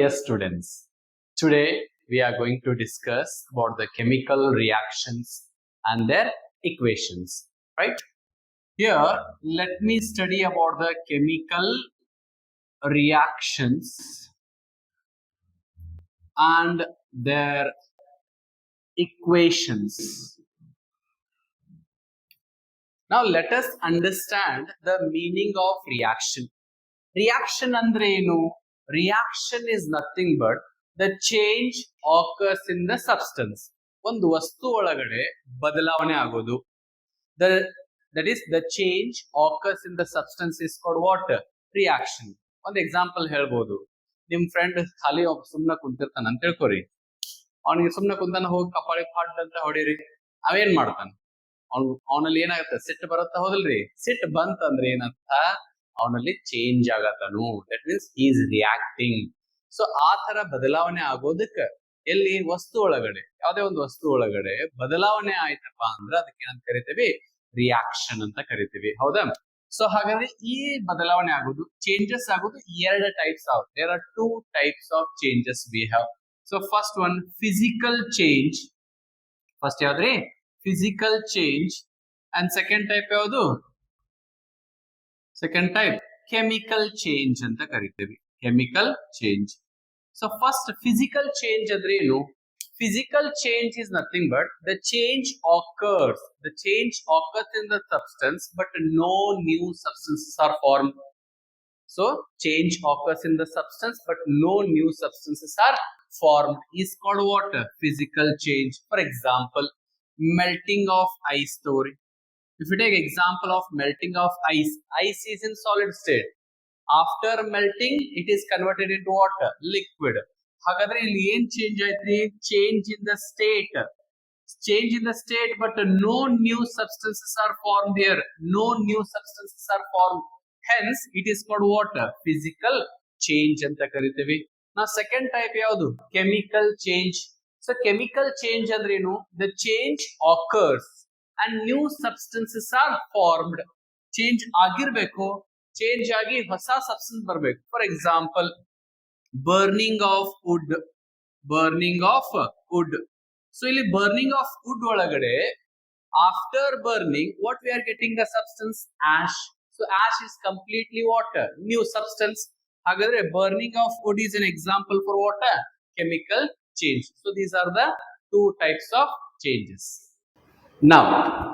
Dear students, today we are going to discuss about the chemical reactions and their equations, right? Here, let me study about the chemical reactions and their equations. Now, let us understand the meaning of reaction. Reaction andre enu? Reaction is nothing but the change occurs in the substance. ಒಂದು ವಸ್ತು ಒಳಗಡೆ ಬದಲಾವಣೆ ಆಗೋದು. That is the change occurs in the substance is called what? Reaction. ಒಂದು example ಹೇಳ್ಬೋದು. ನಿಮ್ friend ಖಾಲಿ ಸುಮ್ನೆ ಕುಂತಿರ್ತಾನ ಅಂತ ತಿಳ್ಕೊರಿ. ಅವನಿಗೆ ಸುಮ್ನೆ ಕುಂತಾನ, ಹೋಗಿ ಕಪಾಳಿ ಫಾಟ್ ಅಂತ ಹೊಡೀರಿ, ಅವೇನ್ ಮಾಡ್ತಾನ? ಅವನಲ್ಲಿ ಏನಾಗತ್ತೆ? ಸಿಟ್ಟು ಬರುತ್ತಾ? ಹೋದಲ್ರಿ? ಸಿಟ್ಟು ಬಂತಂದ್ರೆ ಏನಂತ? ಅವನಲ್ಲಿ ಚೇಂಜ್ ಆಗತ್ತನು. That means is reacting. So ಆ ತರ ಬದಲಾವಣೆ ಆಗೋದಕ್ಕೆ ಎಲ್ಲಿ ವಸ್ತು ಒಳಗಡೆ, ಯಾವುದೇ ಒಂದು ವಸ್ತು ಒಳಗಡೆ ಬದಲಾವಣೆ ಆಯ್ತಪ್ಪ ಅಂದ್ರೆ ಅದಕ್ಕೆ ಏನಂತ ಕರಿತೀವಿ? ರಿಯಾಕ್ಷನ್ ಅಂತ ಕರಿತೀವಿ. ಹೌದಾ? ಸೊ ಹಾಗಾದ್ರೆ ಈ ಬದಲಾವಣೆ ಆಗೋದು, ಚೇಂಜಸ್ ಆಗೋದು ಎರಡು types of. There are two types of changes we have. So first one physical change. First ಯಾವ್ದ್ರಿ? Physical change. And second type ಯಾವುದು? ಸೆಕೆಂಡ್ ಟೈಪ್ ಕೆಮಿಕಲ್ ಚೇಂಜ್ ಅಂತ ಕರಿತೀವಿ. Chemical change. So first physical change ಅಂದ್ರೆ ಏನು? Physical change is nothing but the change occurs. The change occurs in the substance, but no new substances are formed. So change occurs in the substance, but no new substances are formed. Is called what? Physical change. For example, melting of ice story. If you take example of melting of ice, ice is in solid state. After melting, it is converted into water, liquid. ಹಾಗಾದ್ರೆ ಇಲ್ಲಿ ಏನ್ change ಆಯ್ತ್ರಿ? Change in the state. Change in the state, but no new substances are form there. No new substances are form. Hence it is called what? Physical change ಅಂತ ಕರಿತೀವಿ. ನಾವು second type ಯಾವುದು? Chemical change. So chemical change ಅಂದ್ರೆ ಏನು? The change occurs and new substances are formed. Change ಆಗಿರ್ಬೇಕು, change ಆಗಿ ಹೊಸ substance ಬರಬೇಕು. For example, burning of wood. Burning of wood. So ಇಲ್ಲಿ burning of wood ಒಳಗಡೆ, after burning, what we are getting the substance? Ash. So ash is completely water, new substance. ಹಾಗಾದ್ರೆ burning of wood is an example for water chemical change. So these are the two types of changes. Now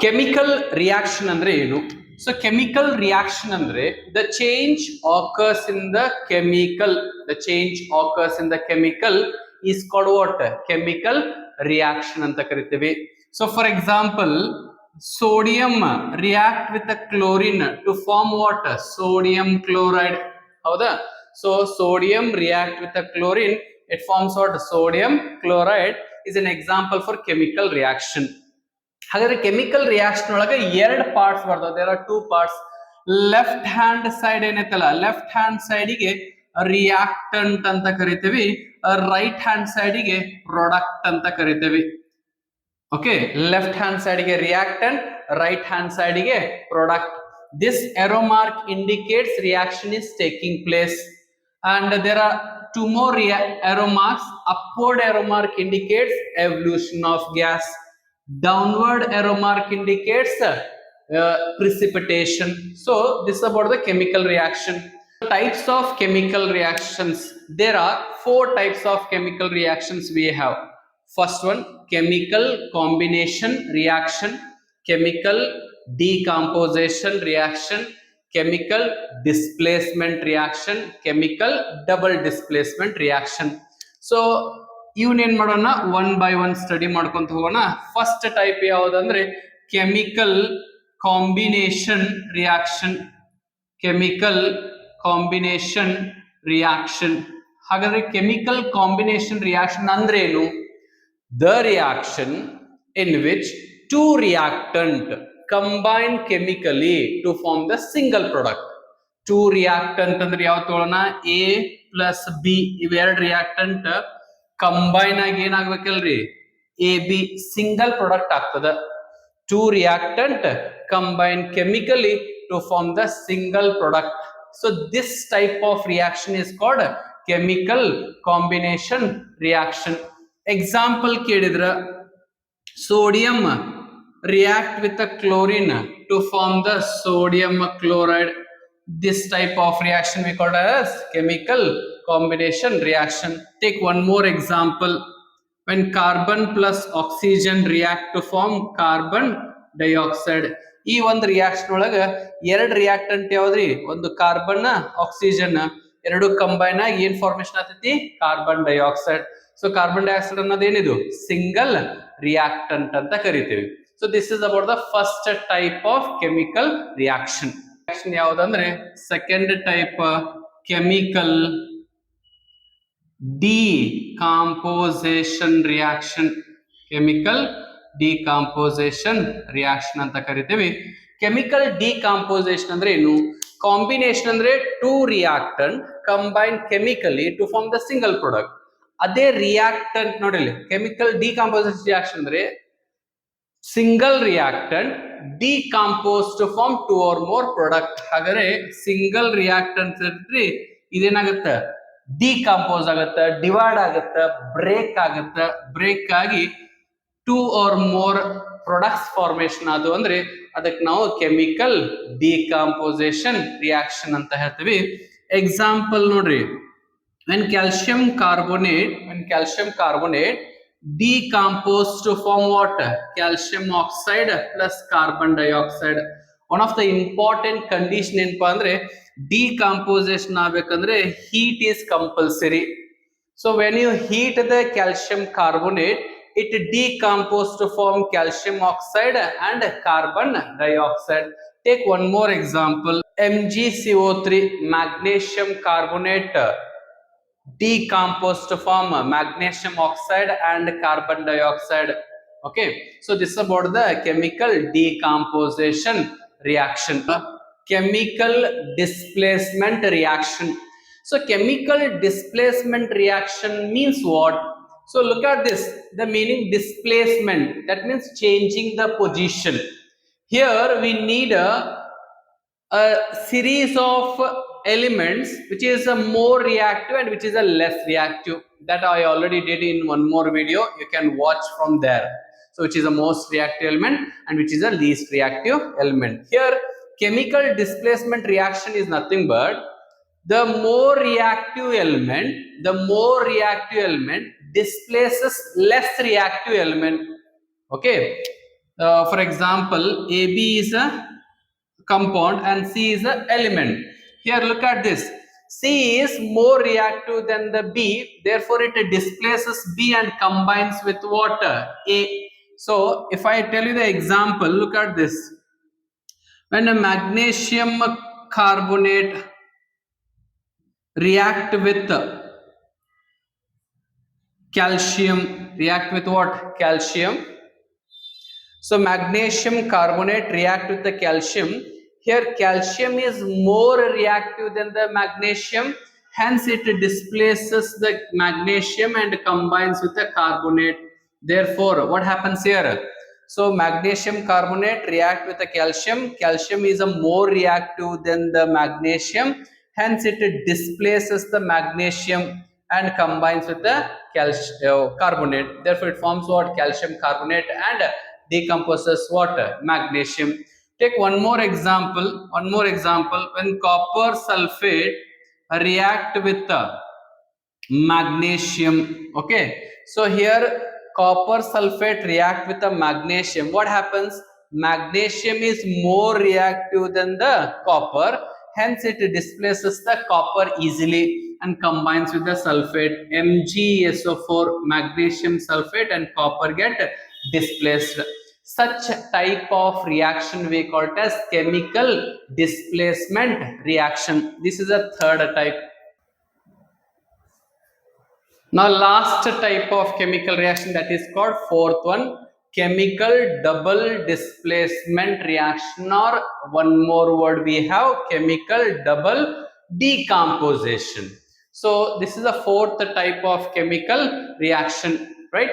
chemical reaction ಅಂದ್ರೆ ಏನು? So chemical reaction andre the change occurs in the chemical. The change occurs in the chemical is called what? Chemical reaction anta karitevi. So for example, sodium react with the chlorine to form what? Sodium chloride. Hauda? So sodium react with the chlorine, it forms what? Sodium chloride is an example for chemical reaction. ಹಾಗಾದ್ರೆ chemical reaction ಒಳಗೆ ಎರಡು parts ಬರ್ತವೆ. There are two parts. Left hand side ಏನೈತಲ್ಲ, left hand ಸೈಡಿಗೆ reactant ಅಂತ ಕರಿತೀವಿ, right hand ಸೈಡಿಗೆ product ಅಂತ ಕರಿತೀವಿ. ಓಕೆ, ಲೆಫ್ಟ್ ಹ್ಯಾಂಡ್ ಸೈಡಿಗೆ ರಿಯಾಕ್ಟಂಟ್, ರೈಟ್ ಹ್ಯಾಂಡ್ ಸೈಡಿಗೆ product. This arrow mark indicates reaction is taking place, and there are two more arrow marks. Upward arrow mark indicates evolution of gas. Downward arrow mark indicates precipitation. So this is about the chemical reaction. Types of chemical reactions. There are four types of chemical reactions we have. First one, chemical combination reaction, chemical decomposition reaction, chemical displacement reaction, chemical double displacement reaction. So ಇವನೇನ್ ಮಾಡೋಣ, one by one study ಮಾಡ್ಕೊಂತ ಹೋಗೋಣ. First type ಯಾವುದಂದ್ರೆ chemical combination reaction. Chemical combination reaction. ಹಾಗಾದ್ರೆ chemical combination reaction ಅಂದ್ರೆ ಏನು? The reaction in which two reactant combine chemically to form the single product. Two reactant ಅಂದ್ರೆ ಯಾವ ತಗೊಳ್ಳೋಣ? ಎ ಪ್ಲಸ್ ಬಿ ಇವೆರಡು ರಿಯಾಕ್ಟಂಟ್ ಕಂಬೈನ್ ಆಗಿ ಏನಾಗ್ಬೇಕಲ್ರಿ? ಎ ಬಿ ಸಿಂಗಲ್ ಪ್ರಾಡಕ್ಟ್ ಆಗ್ತದ. Two reactant combine chemically to form the single product. So this type of reaction is called chemical combination reaction. Example ಕೇಳಿದ್ರ sodium react with the chlorine to form the sodium chloride. This type of reaction we call as chemical combination reaction. Take one more example. When carbon plus oxygen react to form carbon dioxide. ಈ ಒಂದು reaction ಒಳಗ ಎರಡು reactant ಯಾವ್ದ್ರಿ, ಒಂದು carbon oxygen ಎರಡು combine ಆಗಿ ಏನ್ formation ಆಗ್ತೈತಿ, carbon dioxide. So carbon dioxide ಅನ್ನೋದು ಏನಿದು ಸಿಂಗಲ್ ರಿಯಾಕ್ಟೆಂಟ್ ಅಂತ ಕರಿತೀವಿ. So this is about the first type of chemical reaction. Reaction ಯಾವ್ದಂದ್ರೆ second type chemical decomposition reaction. Chemical decomposition reaction ಅಂತ ಕರಿತೀವಿ. ಕೆಮಿಕಲ್ ಡಿಕಾಂಪೋಸಿಷನ್ ಅಂದ್ರೆ ಏನು, ಕಾಂಬಿನೇಷನ್ ಅಂದ್ರೆ two reactant combine chemically to form the single product. ಅದೇ reactant ನೋಡಿ, chemical decomposition reaction ಅಂದ್ರೆ single reactant decompose to form two or more product. ಹಾಗಾದ್ರೆ single reactant ಇರ್ರಿ ಇದೇನಾಗುತ್ತೆ, ಡಿಕಾಂಪೋಸ್ ಆಗುತ್ತೆ, ಡಿವೈಡ್ ಆಗುತ್ತೆ, ಬ್ರೇಕ್ ಆಗುತ್ತೆ. ಬ್ರೇಕ್ ಆಗಿ two or more products formation ಅದು ಅಂದ್ರೆ ಅದಕ್ಕೆ ನಾವು ಕೆಮಿಕಲ್ ಡಿಕಾಂಪೋಸಿಷನ್ ರಿಯಾಕ್ಷನ್ ಅಂತ ಹೇಳ್ತೀವಿ. ಎಕ್ಸಾಂಪಲ್ ನೋಡ್ರಿ, when calcium carbonate decompose to form what, calcium oxide plus carbon dioxide. One of the important condition ಏನಪ್ಪಾ ಅಂದ್ರೆ ಡಿಕಾಂಪೋಸಿಷನ್ ಆಗ್ಬೇಕಂದ್ರೆ heat is compulsory. So when you heat the calcium carbonate, it decomposes to form calcium oxide and carbon dioxide. Take one more example, MgCO3, magnesium carbonate decompose to form magnesium oxide and carbon dioxide. Okay, so this is about the chemical decomposition reaction. Chemical displacement reaction. So chemical displacement reaction means what? So look at this, the meaning displacement, that means changing the position. Here we need a series of elements which is a more reactive and which is a less reactive. That I already did in one more video, you can watch from there. So which is the most reactive element and which is the least reactive element. Here chemical displacement reaction is nothing but the more reactive element displaces less reactive element. Okay, for example, AB is a compound and C is an element. Here look at this, C is more reactive than the B, therefore it displaces B and combines with water A. So if I tell you the example, look at this, when a magnesium carbonate react with calcium, react with what, calcium. So magnesium carbonate react with the calcium. Here calcium is more reactive than the magnesium, hence it displaces the magnesium and combines with the carbonate. Therefore what happens here, so magnesium carbonate react with the calcium, calcium is a more reactive than the magnesium, hence it displaces the magnesium and combines with the carbonate. Therefore it forms what, calcium carbonate and decomposes what, magnesium. Take one more example, when copper sulfate react with the magnesium. Okay, so here copper sulfate react with the magnesium, what happens, magnesium is more reactive than the copper, hence it displaces the copper easily and combines with the sulfate, MgSO4, magnesium sulfate and copper get displaced. Such type of reaction we call it as chemical displacement reaction. This is a third type. Now last type of chemical reaction, that is called fourth one, chemical double displacement reaction, or one more word we have, chemical double decomposition. So this is the fourth type of chemical reaction, right?